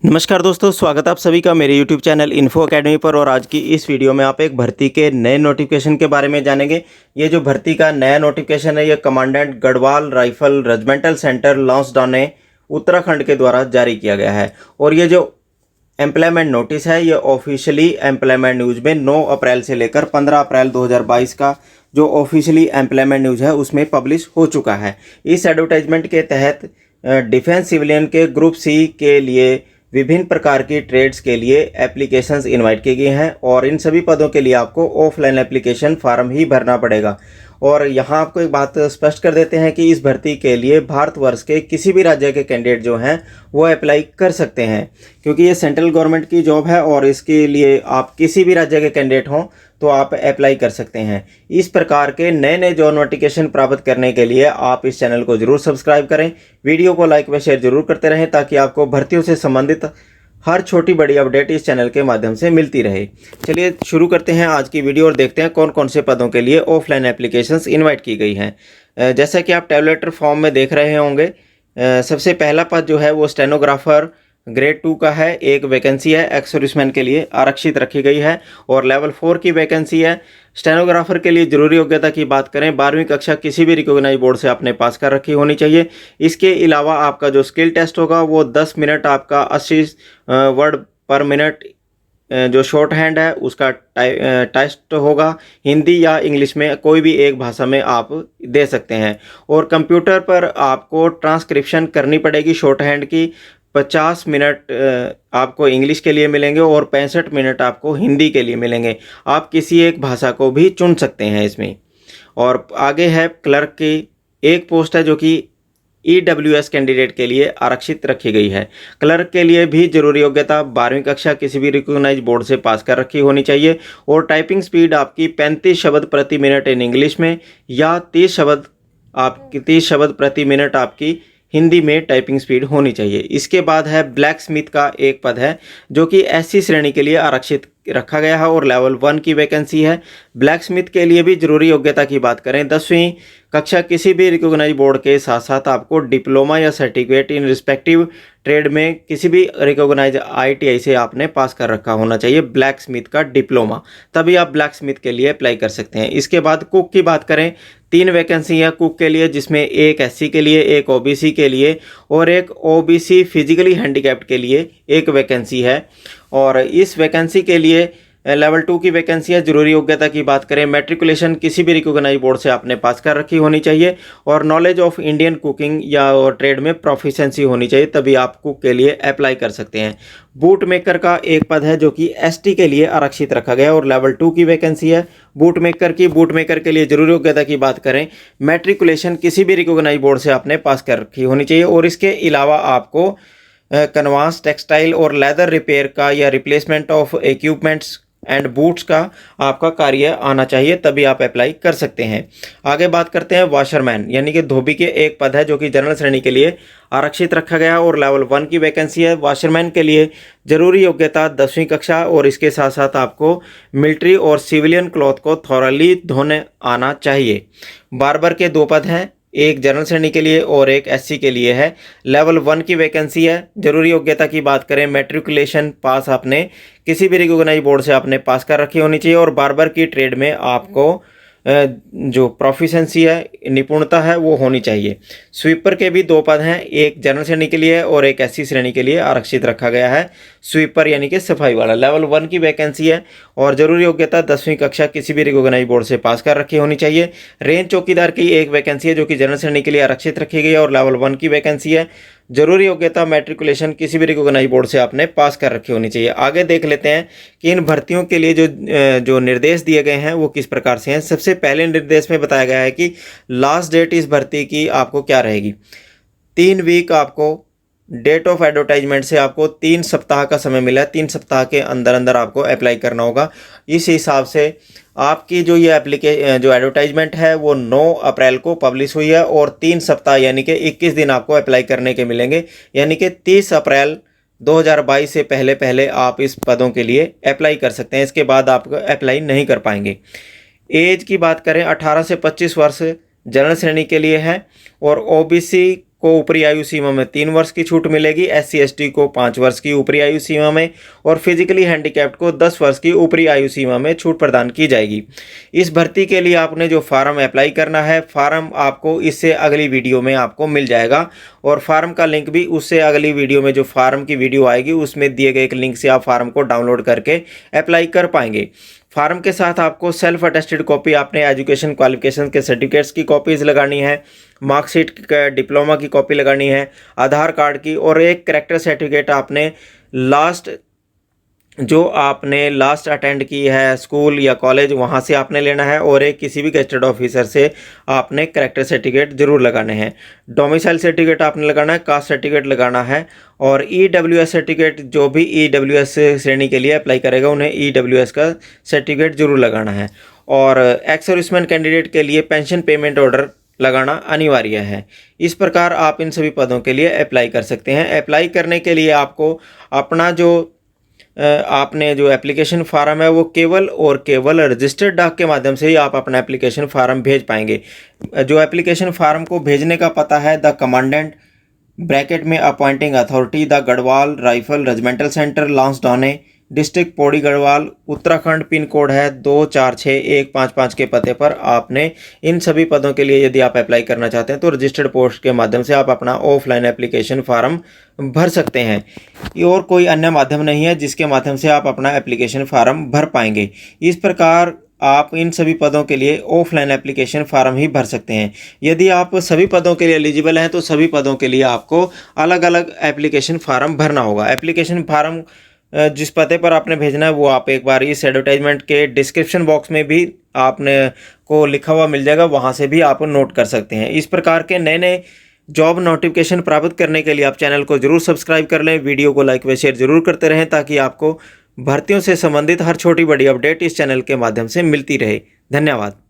नमस्कार दोस्तों, स्वागत है आप सभी का मेरे YouTube चैनल इन्फो अकेडमी पर। और आज की इस वीडियो में आप एक भर्ती के नए नोटिफिकेशन के बारे में जानेंगे। ये जो भर्ती का नया नोटिफिकेशन है, ये commandant Garhwal rifle regimental centre Lansdowne Uttarakhand के द्वारा जारी किया गया है। और ये जो एम्प्लॉयमेंट नोटिस है, ये ऑफिशियली एम्प्लॉयमेंट न्यूज़ में 9 अप्रैल से लेकर 15 अप्रैल 2022 का जो ऑफिशियली एम्प्लॉयमेंट न्यूज़ है उसमें पब्लिश हो चुका है। इस एडवर्टाइजमेंट के तहत डिफेंस सिविलियन के ग्रुप सी के लिए विभिन्न प्रकार की ट्रेड्स के लिए एप्लीकेशंस इनवाइट की गई हैं और इन सभी पदों के लिए आपको ऑफलाइन एप्लीकेशन फॉर्म ही भरना पड़ेगा। और यहाँ आपको एक बात स्पष्ट कर देते हैं कि इस भर्ती के लिए भारतवर्ष के किसी भी राज्य के कैंडिडेट जो हैं वो अप्लाई कर सकते हैं, क्योंकि ये सेंट्रल गवर्नमेंट की जॉब है और इसके लिए आप किसी भी राज्य के कैंडिडेट हों तो आप अप्लाई कर सकते हैं। इस प्रकार के नए नए जॉब नोटिफिकेशन प्राप्त करने के लिए आप इस चैनल को जरूर सब्सक्राइब करें, वीडियो को लाइक व शेयर जरूर करते रहें ताकि आपको भर्तियों से संबंधित हर छोटी बड़ी अपडेट इस चैनल के माध्यम से मिलती रहे। चलिए शुरू करते हैं आज की वीडियो और देखते हैं कौन कौन से पदों के लिए ऑफलाइन एप्लीकेशंस इनवाइट की गई हैं। जैसा कि आप टैबलेटर फॉर्म में देख रहे होंगे, सबसे पहला पद जो है वो स्टेनोग्राफर ग्रेड 2 का है। एक वैकेंसी है एक्स सर्विसमैन के लिए आरक्षित रखी गई है और लेवल 4 की वैकेंसी है। स्टेनोग्राफर के लिए जरूरी योग्यता की बात करें, 12वीं कक्षा किसी भी रिकॉग्नाइज बोर्ड से आपने पास कर रखी होनी चाहिए। इसके अलावा आपका जो स्किल टेस्ट होगा वो 10 मिनट आपका 80 वर्ड पर मिनट जो शॉर्ट हैंड है उसका टेस्ट होगा। हिंदी या इंग्लिश में कोई भी एक भाषा में आप दे सकते हैं। और कंप्यूटर पर आपको ट्रांसक्रिप्शन करनी पड़ेगी शॉर्ट हैंड की। 50 मिनट आपको इंग्लिश के लिए मिलेंगे और 65 मिनट आपको हिंदी के लिए मिलेंगे। आप किसी एक भाषा को भी चुन सकते हैं इसमें। और आगे है क्लर्क की एक पोस्ट है जो कि EWS कैंडिडेट के लिए आरक्षित रखी गई है। क्लर्क के लिए भी जरूरी योग्यता 12वीं कक्षा किसी भी रिकॉग्नाइज बोर्ड से पास कर रखी होनी चाहिए और टाइपिंग स्पीड आपकी 35 शब्द प्रति मिनट इन इंग्लिश में या 30 शब्द प्रति मिनट आपकी हिंदी में टाइपिंग स्पीड होनी चाहिए। इसके बाद है ब्लैक स्मिथ का एक पद है जो कि SC श्रेणी के लिए आरक्षित रखा गया है और लेवल 1 की वैकेंसी है। ब्लैक स्मिथ के लिए भी जरूरी योग्यता की बात करें, 10वीं कक्षा किसी भी रिकॉग्नाइज बोर्ड के साथ साथ आपको डिप्लोमा या सर्टिफिकेट इन रिस्पेक्टिव ट्रेड में किसी भी रिकॉग्नाइज ITI से आपने पास कर रखा होना चाहिए ब्लैक स्मिथ का डिप्लोमा, तभी आप ब्लैक स्मिथ के लिए अप्लाई कर सकते हैं। इसके बाद कुक की बात करें, 3 वैकेंसी है कुक के लिए, जिसमें एक SC के लिए, एक OBC के लिए और एक OBC फिजिकली हैंडीकैप्ड के लिए एक वैकेंसी है। और इस वैकेंसी के लिए लेवल 2 की वैकेंसी है। जरूरी योग्यता की बात करें, मैट्रिकुलेशन किसी भी रिकॉग्नाइज बोर्ड से आपने पास कर रखी होनी चाहिए और नॉलेज ऑफ इंडियन कुकिंग या ट्रेड में प्रोफिशिएंसी होनी चाहिए, तभी आप कुक के लिए अप्लाई कर सकते हैं। बूट मेकर का एक पद है जो कि ST के लिए आरक्षित रखा गया और लेवल 2 की वैकेंसी है बूट मेकर के लिए जरूरी योग्यता की बात करें, मैट्रिकुलेशन किसी भी रिकॉग्नाइज बोर्ड से आपने पास कर रखी होनी चाहिए और इसके अलावा आपको कन्वास टेक्सटाइल और लेदर रिपेयर का या replacement of equipments and boots का आपका कार्य आना चाहिए, तभी आप अप्लाई कर सकते हैं। आगे बात करते हैं वाशरमैन यानी कि धोबी के एक पद है जो कि जनरल श्रेणी के लिए आरक्षित रखा गया और लेवल 1 की वैकेंसी है। वाशरमैन के लिए जरूरी योग्यता 10वीं कक्षा और इसके साथ साथ आपको मिलिट्री और सिविलियन क्लॉथ को थॉरली धोने आना चाहिए। बार्बर के 2 पद हैं, एक जनरल श्रेणी के लिए और एक SC के लिए है। लेवल 1 की वैकेंसी है। जरूरी योग्यता की बात करें, मैट्रिकुलेशन पास आपने किसी भी रिकॉग्नाइज बोर्ड से आपने पास कर रखी होनी चाहिए और बार्बर की ट्रेड में आपको जो प्रोफिशिएंसी है, निपुणता है, वो होनी चाहिए। स्वीपर के भी 2 पद हैं, एक जनरल श्रेणी के लिए और एक SC श्रेणी के लिए आरक्षित रखा गया है। स्वीपर यानी कि सफाई वाला, लेवल 1 की वैकेंसी है और जरूरी योग्यता 10वीं कक्षा किसी भी रिकॉग्नाइज बोर्ड से पास कर रखी होनी चाहिए। रेंज चौकीदार की एक वैकेंसी है जो कि जनरल श्रेणी के लिए आरक्षित रखी गई है और लेवल 1 की वैकेंसी है। जरूरी योग्यता मैट्रिकुलेशन किसी भी रिकॉग्नाइज बोर्ड से आपने पास कर रखी होनी चाहिए। आगे देख लेते हैं कि इन भर्तियों के लिए जो निर्देश दिए गए हैं वो किस प्रकार से हैं। सबसे पहले निर्देश में बताया गया है कि लास्ट डेट इस भर्ती की आपको क्या रहेगी, 3 वीक आपको डेट ऑफ एडवर्टाइजमेंट से आपको 3 सप्ताह का समय मिला है। 3 सप्ताह के अंदर अंदर आपको अप्लाई करना होगा। इस हिसाब से आपकी जो ये जो एडवर्टाइजमेंट है वो 9 अप्रैल को पब्लिश हुई है और 3 सप्ताह यानी कि 21 दिन आपको अप्लाई करने के मिलेंगे, यानी कि 30 अप्रैल 2022 से पहले पहले आप इस पदों के लिए अप्लाई कर सकते हैं। इसके बाद आप अप्लाई नहीं कर पाएंगे। एज की बात करें, 18 से 25 वर्ष जनरल श्रेणी के लिए है और OBC को ऊपरी आयु सीमा में 3 वर्ष की छूट मिलेगी, SC ST को 5 वर्ष की ऊपरी आयु सीमा में और फिजिकली हैंडीकैप्ड को 10 वर्ष की ऊपरी आयु सीमा में छूट प्रदान की जाएगी। इस भर्ती के लिए आपने जो फार्म अप्लाई करना है, फार्म आपको इससे अगली वीडियो में आपको मिल जाएगा और फार्म का लिंक भी उससे अगली वीडियो में जो फार्म की वीडियो आएगी उसमें दिए गए एक लिंक से आप फार्म को डाउनलोड करके अप्लाई कर पाएंगे। फार्म के साथ आपको सेल्फ अटेस्टेड कॉपी, आपने एजुकेशन क्वालिफिकेशन के सर्टिफिकेट्स की कॉपीज़ लगानी है, मार्कशीट डिप्लोमा की कॉपी लगानी है, आधार कार्ड की और एक कैरेक्टर सर्टिफिकेट आपने जो आपने लास्ट अटेंड की है स्कूल या कॉलेज वहाँ से आपने लेना है और एक किसी भी गेस्टेड ऑफिसर से आपने कैरेक्टर सर्टिफिकेट जरूर लगाने हैं। डोमिसाइल सर्टिफिकेट आपने लगाना है, कास्ट सर्टिफिकेट लगाना है और EWS सर्टिफिकेट, जो भी EWS श्रेणी के लिए अप्लाई करेगा उन्हें EWS का सर्टिफिकेट जरूर लगाना है और एक्स सर्विसमैन कैंडिडेट के लिए पेंशन पेमेंट ऑर्डर लगाना अनिवार्य है। इस प्रकार आप इन सभी पदों के लिए अप्लाई कर सकते हैं। अप्लाई करने के लिए आपको अपना आपने जो एप्लीकेशन फार्म है वो केवल और केवल रजिस्टर्ड डाक के माध्यम से ही आप अपना एप्लीकेशन फार्म भेज पाएंगे। जो एप्लीकेशन फार्म को भेजने का पता है द कमांडेंट ब्रैकेट में appointing authority the Garhwal rifle regimental centre Lansdowne district Pauri Garhwal Uttarakhand, pin code है 246155 के पते पर आपने इन सभी पदों के लिए यदि आप अप्लाई करना चाहते हैं तो रजिस्टर्ड पोस्ट के माध्यम से आप अपना ऑफलाइन एप्लीकेशन फार्म भर सकते हैं। ये और कोई अन्य माध्यम नहीं है जिसके माध्यम से आप अपना एप्लीकेशन फार्म भर पाएंगे। इस प्रकार आप इन सभी पदों के लिए ऑफलाइन एप्लीकेशन फार्म ही भर सकते हैं। यदि आप सभी पदों के लिए एलिजिबल हैं तो सभी पदों के लिए आपको अलग अलग एप्लीकेशन फार्म भरना होगा। एप्लीकेशन फार्म जिस पते पर आपने भेजना है वो आप एक बार इस एडवर्टाइजमेंट के डिस्क्रिप्शन बॉक्स में भी आपने को लिखा हुआ मिल जाएगा, वहाँ से भी आप नोट कर सकते हैं। इस प्रकार के नए नए जॉब नोटिफिकेशन प्राप्त करने के लिए आप चैनल को जरूर सब्सक्राइब कर लें, वीडियो को लाइक व शेयर जरूर करते रहें ताकि आपको भर्तियों से संबंधित हर छोटी बड़ी अपडेट इस चैनल के माध्यम से मिलती रहे। धन्यवाद।